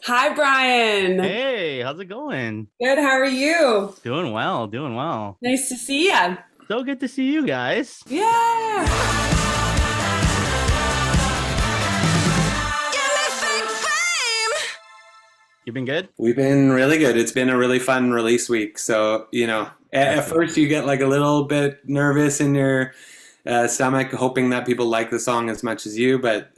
Hi, Brian. Hey, how's it going? Good. How are you? Doing well, doing well. Nice to see you. So good to see you guys. Yeah. You been good? We've been really good. It's been a really fun release week. So, at, That's at good. first you get like a little bit nervous in your stomach, hoping that people like the song as much as you. But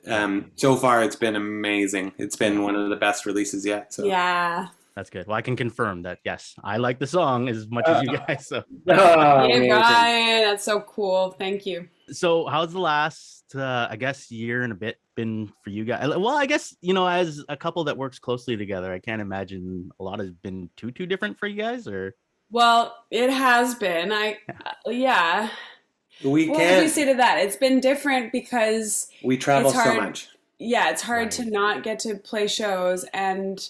so far it's been amazing. It's been one of the best releases yet. So, Yeah. That's good. Well, I can confirm that yes, I like the song as much as uh, you guys. So, Hey, amazing. Brian. That's so cool. Thank you. so how's the last, I guess, year and a bit been for you guys? Well, I guess as a couple that works closely together, I can't imagine a lot has been too different for you guys. Or Well, it has been. Yeah. We What would you can't, say to that? It's been different because we it's travel so hard. much. Yeah, it's hard to right. not get to play shows, and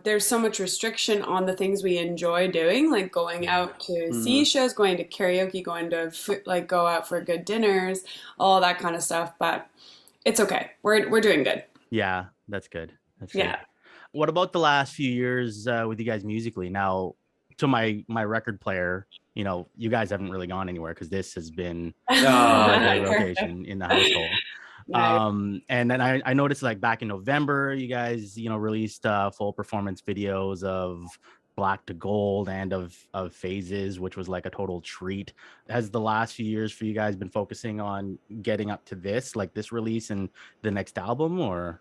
there's so much restriction on the things we enjoy doing, like going Yeah. out to see Hmm. shows, going to karaoke, going to like go out for good dinners, all that kind of stuff. But it's okay. We're doing good. Yeah, that's good. That's good. Yeah. What about the last few years with you guys musically? Now, to my record player, you guys haven't really gone anywhere because this has been a regular Perfect. rotation in the household. Nice. And then I noticed like back in November, you guys, released full performance videos of Black to Gold and of Phases, which was like a total treat. Has the last few years for you guys been focusing on getting up to this, like this release and the next album, or?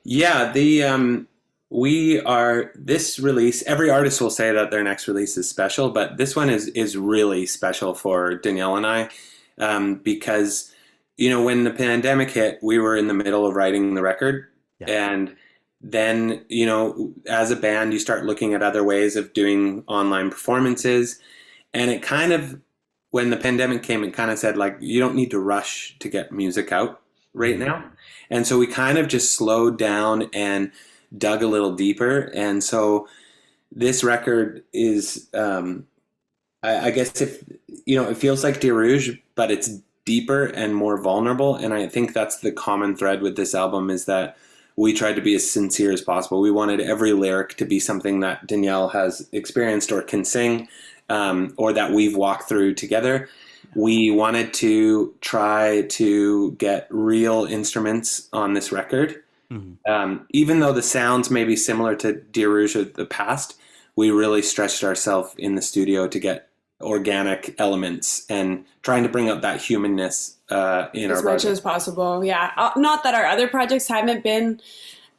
Yeah, we are this release. Every artist will say that their next release is special, but this one is really special for Danielle and I, because when the pandemic hit, we were in the middle of writing the record, Yeah. and then as a band, you start looking at other ways of doing online performances, and it kind of when the pandemic came, it kind of said like you don't need to rush to get music out right Mhm. now. And so we kind of just slowed down and dug a little deeper. And so this record is, I guess if, it feels like Dear Rouge, but it's deeper and more vulnerable. And I think that's the common thread with this album is that we tried to be as sincere as possible. We wanted every lyric to be something that Danielle has experienced or can sing, or that we've walked through together. We wanted to try to get real instruments on this record. Mhm. Even though the sounds may be similar to Dear Rouge of the past, we really stretched ourselves in the studio to get organic elements and trying to bring out that humanness in our As much project. as possible. Yeah. Not that our other projects haven't been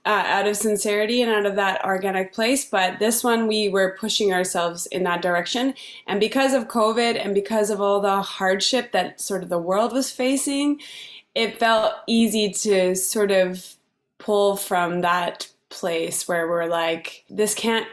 out of sincerity and out of that organic place. But this one, we were pushing ourselves in that direction. And because of COVID and because of all the hardship that sort of the world was facing, it felt easy to sort of pull from that place where we're like, this can't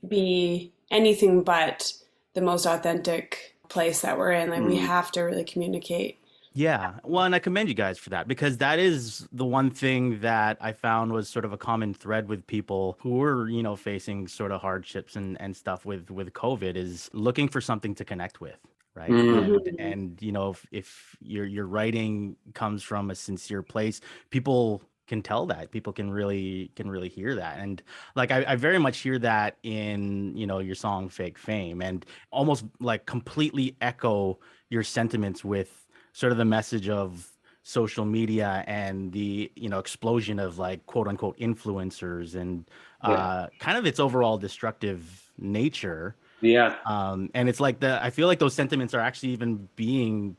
be anything but the most authentic place that we're in. Like, we Mm. have to really communicate. Yeah. Well, and I commend you guys for that because that is the one thing that I found was sort of a common thread with people who were, facing sort of hardships and stuff with COVID is looking for something to connect with. Right. Mm. Mhm. And if your writing comes from a sincere place, people can tell that. People can really hear that. And like I very much hear that in, your song Fake Fame and almost like completely echo your sentiments with sort of the message of social media and the explosion of like quote unquote influencers and Yeah. kind of its overall destructive nature. Yeah. And it's like I feel like those sentiments are actually even being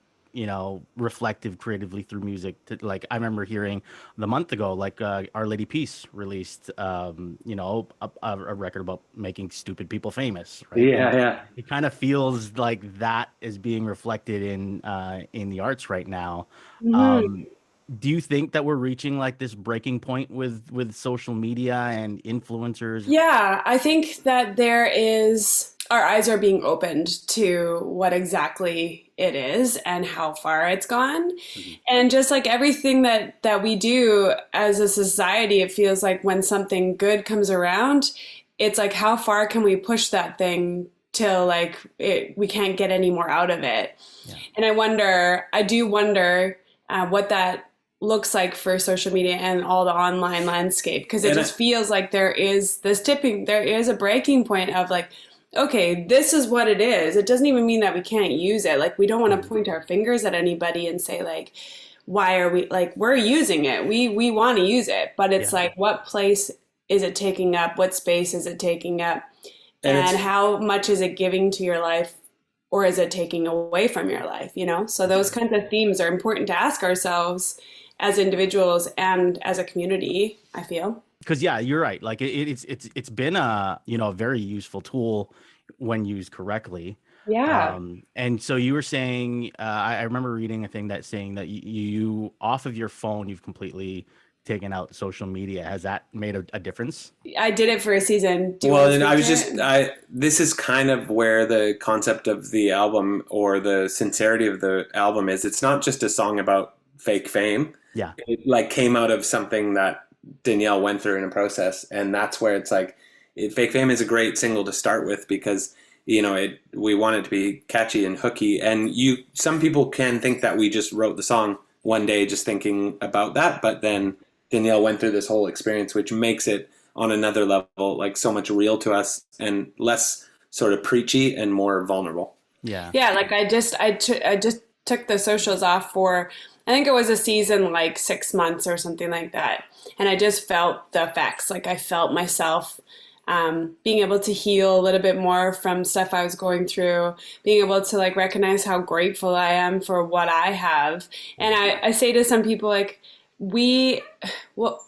reflective creatively through music like I remember hearing the month ago like Our Lady Peace released a record about making stupid people famous, right? Yeah. And Yeah. it kind of feels like that is being reflected in the arts right now. Mhm. um do you think that we're reaching like this breaking point with social media and influencers? Yeah, I think that our eyes are being opened to what exactly it is and how far it's gone. Mhm. And just like everything that we do as a society, it feels like when something good comes around, it's like how far can we push that thing till like we can't get any more out of it. Yeah. And I do wonder what looks like for social media and all the online landscape, because it And just feels like there is a breaking point of like, okay, this is what it is. It doesn't even mean that we can't use it. Like we don't want to point our fingers at anybody and say like, why are we like, we're using it. We want to use it, but it's Yeah. like, what place is it taking up? What space is it taking up? And And it's how much is it giving to your life, or is it taking away from your life, you know? So those kinds of themes are important to ask ourselves as individuals and as a community, I feel. Because yeah, you're right. Like it's been a, you know, a very useful tool when used correctly. Yeah. And so you were saying, I remember reading a thing that saying that you off of your phone, you've completely taken out social media. Has that made a difference? I did it for a season. Do you well, want to and I was speak just, to it? this is kind of where the concept of the album or the sincerity of the album is. It's not just a song about fake fame. Yeah. It like came out of something that Danielle went through in a process, and that's where it's like, fake fame is a great single to start with because you know we want it to be catchy and hooky, and some people can think that we just wrote the song one day just thinking about that, but then Danielle went through this whole experience, which makes it on another level like so much real to us and less sort of preachy and more vulnerable. Yeah. Yeah, like I just took the socials off for, I think it was a season, like 6 months or something like that. And I just felt the effects. Like I felt myself being able to heal a little bit more from stuff I was going through, being able to like recognize how grateful I am for what I have. And I say to some people like,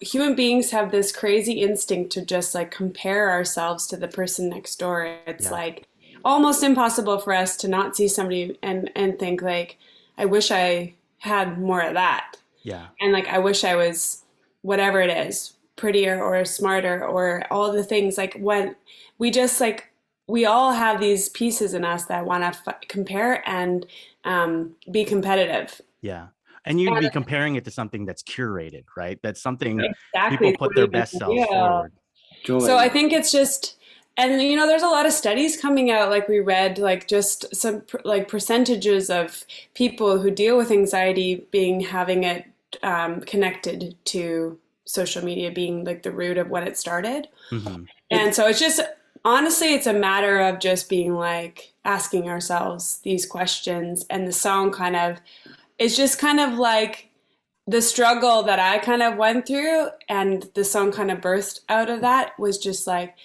human beings have this crazy instinct to just like compare ourselves to the person next door. It's Yeah. like almost impossible for us to not see somebody and think like, I wish I had more of that. Yeah. And like, I wish I was whatever it is, prettier or smarter or all the things. Like when we just like, we all have these pieces in us that want to compare and be competitive. Yeah. And you'd be And comparing it to something that's curated, right? That's something exactly, people it's put not their even best selves real. forward. Julie, So I think it's just, and you know, there's a lot of studies coming out, like we read, like just some like percentages of people who deal with anxiety having it connected to social media being like the root of when it started. Mm-hmm. And so it's just, honestly, it's a matter of just being like asking ourselves these questions. And the song kind of, it's just kind of like the struggle that I kind of went through, and the song kind of burst out of that was just like,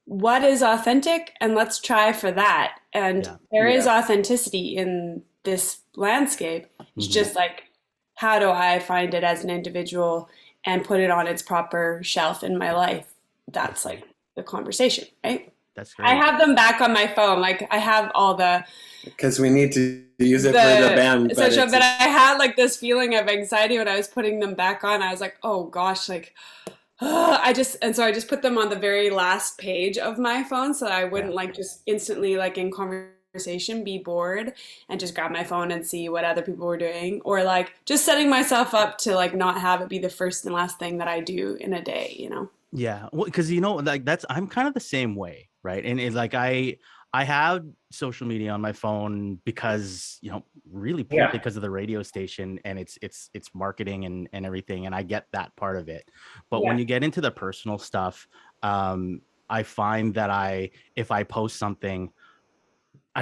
what is authentic? And let's try for that. And Yeah. there is authenticity in this landscape. It's Mhm. just like, how do I find it as an individual and put it on its proper shelf in my life? That's like the conversation, right? That's I great. have them back on my phone. Like I have all the because we need to use it for the band, but social, it's but I had like this feeling of anxiety when I was putting them back on. I was like, oh gosh, like so I just put them on the very last page of my phone so that I wouldn't Yeah. like just instantly like in conversation be bored and just grab my phone and see what other people were doing, or like just setting myself up to like not have it be the first and last thing that I do in a day, you know? Yeah, well, because you know, like I'm kind of the same way, right? And it's like I have social media on my phone because, you know, really purely because of the radio station and it's marketing and everything, and I get that part of it. But when you get into the personal stuff, I find that if I post something,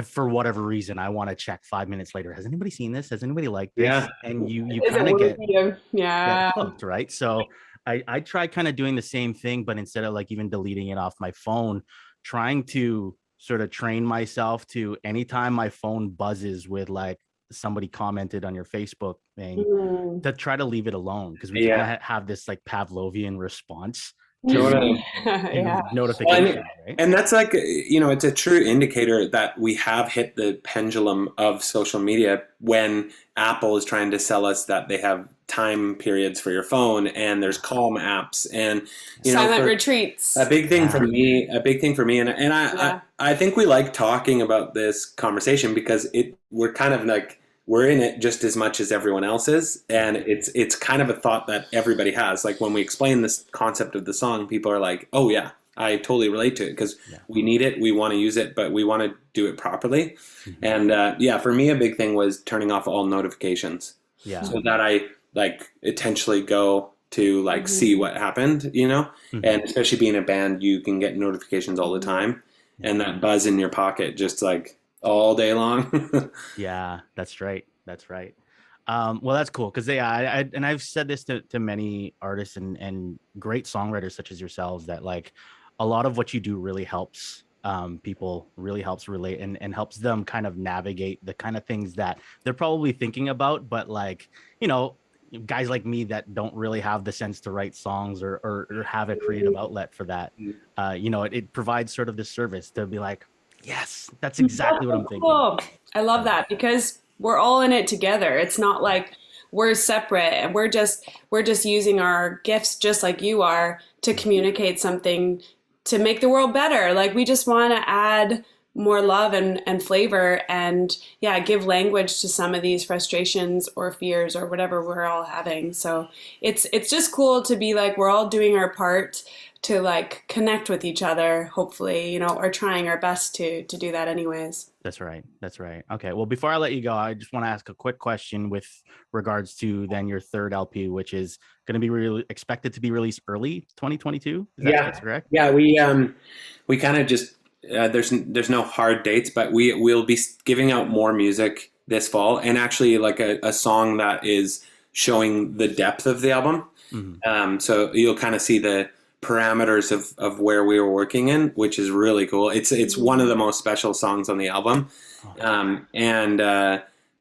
for whatever reason, I want to check 5 minutes later. Has anybody seen this? Has anybody liked this? Yeah. And you Is it kind of get worthy of, yeah. hooked, right? So I try kind of doing the same thing, but instead of like even deleting it off my phone, trying to sort of train myself to anytime my phone buzzes with like somebody commented on your Facebook thing, Mm. to try to leave it alone, because we kind of have this like Pavlovian response Totally. Yeah. notifications, right? And that's like, you know, it's a true indicator that we have hit the pendulum of social media when Apple is trying to sell us that they have time periods for your phone and there's calm apps and, you know, Silent retreats. a big thing for me, and I think we like talking about this conversation because we're kind of like, we're in it just as much as everyone else is, and it's kind of a thought that everybody has. Like when we explain this concept of the song, people are like, "Oh yeah, I totally relate to it because we need it, we want to use it, but we want to do it properly." Mm-hmm. And for me, a big thing was turning off all notifications, so that like intentionally go to like see what happened, you know? And especially being a band, you can get notifications all the time, and that buzz in your pocket just like all day long. Yeah, that's right. That's right. Well, that's cool because and I've said this to many artists and great songwriters such as yourselves that like a lot of what you do really helps people, really helps relate and helps them kind of navigate the kind of things that they're probably thinking about, but like, you know, guys like me that don't really have the sense to write songs or have a creative outlet for that, you know, it provides sort of this service to be like, yes, that's exactly what I'm thinking. Cool. I love that because we're all in it together. It's not like we're separate and we're just using our gifts just like you are to communicate something to make the world better. Like we just want to add more love and flavor and yeah, give language to some of these frustrations or fears or whatever we're all having. So it's just cool to be like we're all doing our part to like connect with each other, hopefully, you know, or trying our best to do that anyways. That's right. That's right. Okay. Well, before I let you go, I just want to ask a quick question with regards to then your third LP, which is going to be expected to be released early 2022. That's correct? Yeah, we kind of just there's no hard dates, but we'll be giving out more music this fall, and actually like a song that is showing the depth of the album. So you'll kind of see the parameters of where we were working in, which is really cool. It's one of the most special songs on the album.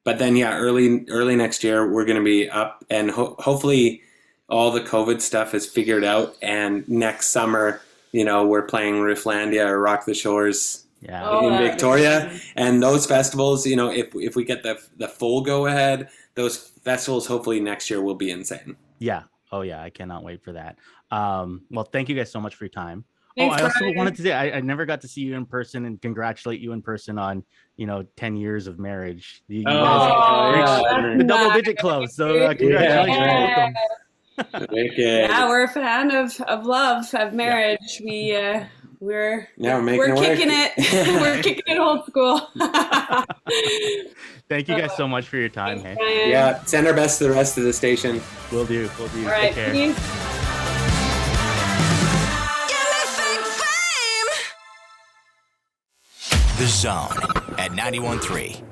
But then early next year we're going to be up, and hopefully all the COVID stuff is figured out, and next summer, you know, we're playing Rifflandia or Rock the Shores in Victoria, and those festivals, you know, if we get the full go ahead, those festivals hopefully next year will be insane. Yeah. Oh yeah, I cannot wait for that. Well, thank you guys so much for your time. Thanks, I also Brian. wanted to say I never got to see you in person and congratulate you in person on, you know, 10 years of marriage. You guys reached the double-digit club, so congratulations. Yeah, we're a fan of love, of marriage. We're kicking it. We're kicking it old school. Thank you guys so much for your time. Thanks, Hey. Brian. Yeah, send our best to the rest of the station. We'll do. All right, Take care. peace. The Zone at 91.3.